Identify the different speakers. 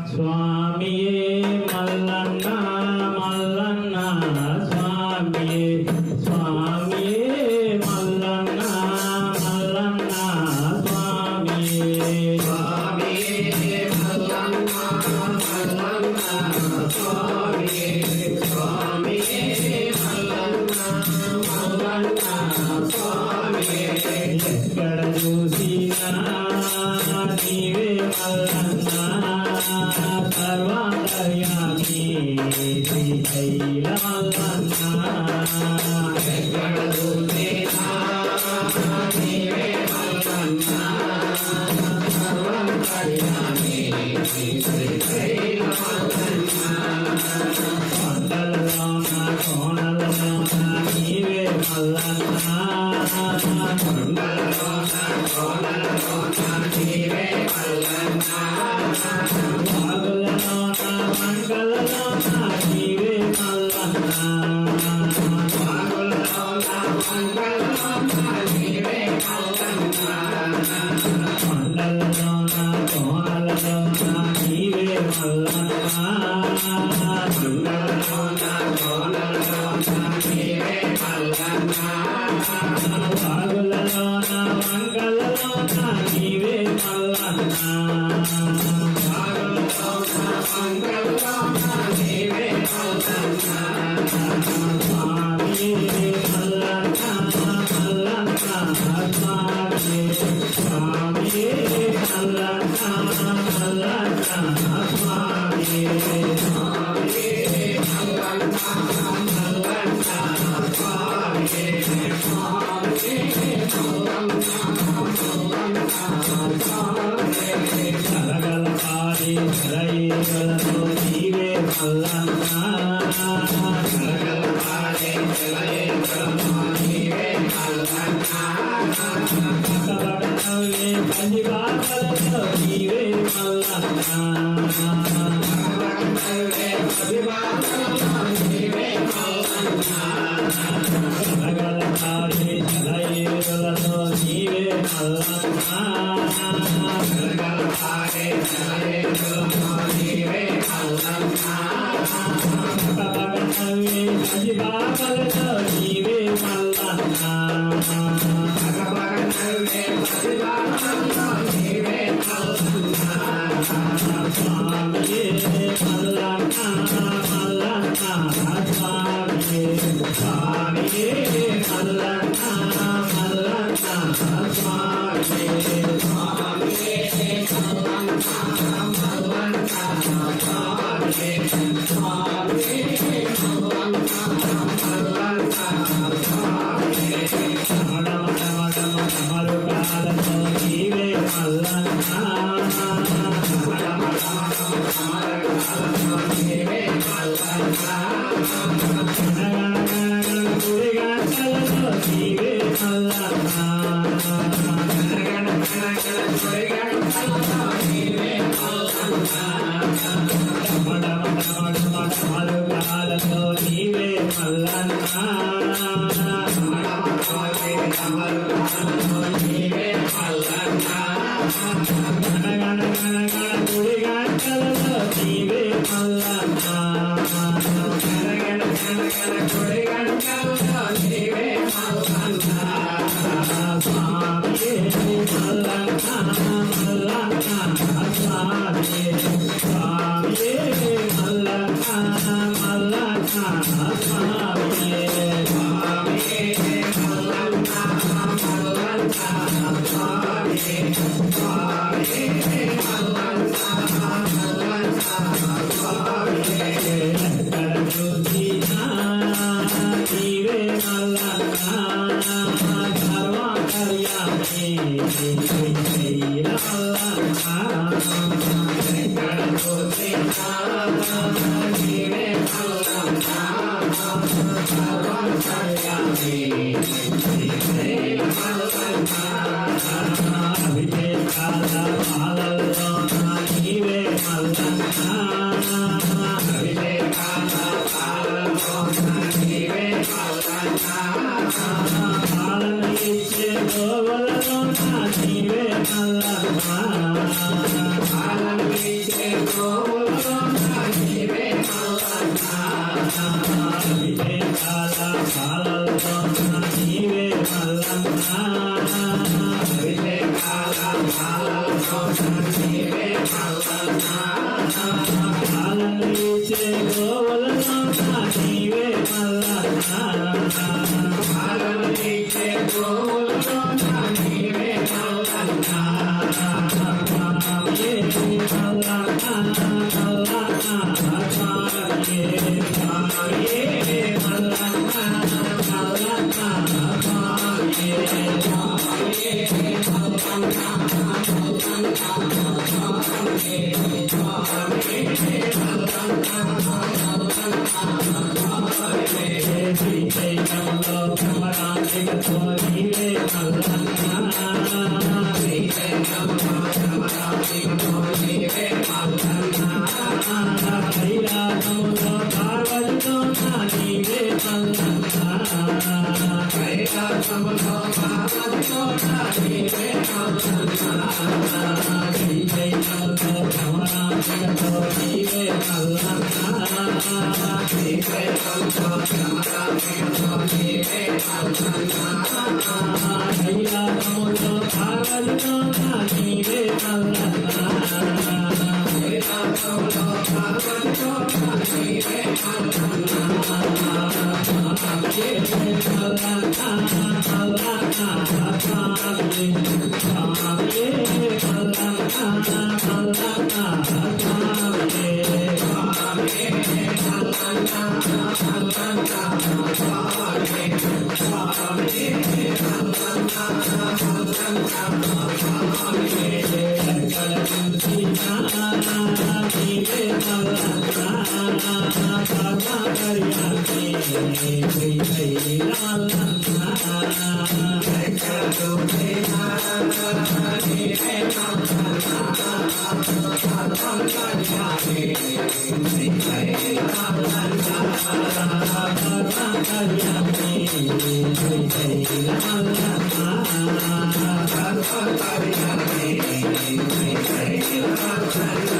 Speaker 1: స్వామియే మల్లన్న మల్లన్న స్వామియే స్వామియే మల్లన్న మల్లన్న స్వామియే
Speaker 2: స్వామియే మల్లన్న మల్లన్న స్వామియే స్వామియే మల్లన్న మల్లన్న స్వామియే
Speaker 1: ఎక్కడ చూసినా నీవే మల్లన్న సర్వాంతర్యామి శ్రీశైల మల్లన్న
Speaker 2: ఎక్కడ చూసినా నీవే మల్లన్న సర్వాంతర్యామి శ్రీశైల మల్లన్న
Speaker 1: కొండలలోన కోణలలోన నీవే మల్లన్న
Speaker 2: కొండలలోన కోనలలోన నీవే మల్లన్న
Speaker 1: వాగులలోన మంగళలోన నీవే మల్లన్న
Speaker 2: వాగులలోన మంగళలోన నీవే మల్లన్న
Speaker 1: కొండలలోన కోణలలోన నీవే మల్లన్న
Speaker 2: కొండలలోన కోనలలోన నీవే మల్లన్న
Speaker 1: వాగులలోన మంగళలోన నీవే మల్లన్న
Speaker 2: వాగులలోన మంగళలోన నీవే మల్లన్న
Speaker 1: స్వామియే మల్లన్న మల్లన్న స్వామియే స్వామియే మల్లన్న మల్లన్న స్వామియే
Speaker 2: స్వామియే మల్లన్న మల్లన్న స్వామియే స్వామియే మల్లన్న మల్లన్న స్వామియే
Speaker 1: కలగల పాడి కలయిలతో నీవే మల్లన్న
Speaker 2: కలగలపాడే జలయేకలతో నీవే మల్లన్న
Speaker 1: కలగలవే పంజిబాకలతో నీవే మల్లన్న
Speaker 2: కలగలవే ప్రతిభాకలతో నీవే మల్లన్న
Speaker 1: కలగల పాడి కలయిలతో నీవే మల్లన్న
Speaker 2: కలగలపాడే జలయేకలతో నీవే మల్లన్న
Speaker 1: కలగలవే పంజిబాకలతో నీవే మల్లన్న
Speaker 2: కలగలవే ప్రతిభాకలతో నీవే మల్లన్న
Speaker 1: స్వామియే మల్లన్న మల్లన్న స్వామియే స్వామియే మల్లన్న మల్లన్న స్వామియే
Speaker 2: స్వామియే మల్లన్న మల్లన్న స్వామియే స్వామియే మల్లన్న మల్లన్న స్వామియే
Speaker 1: మరుకాలతో నీవే మల్లన్న
Speaker 2: నీవే మల్లన్న
Speaker 1: గుడిగంటలతో నీవే మల్లన్న Hare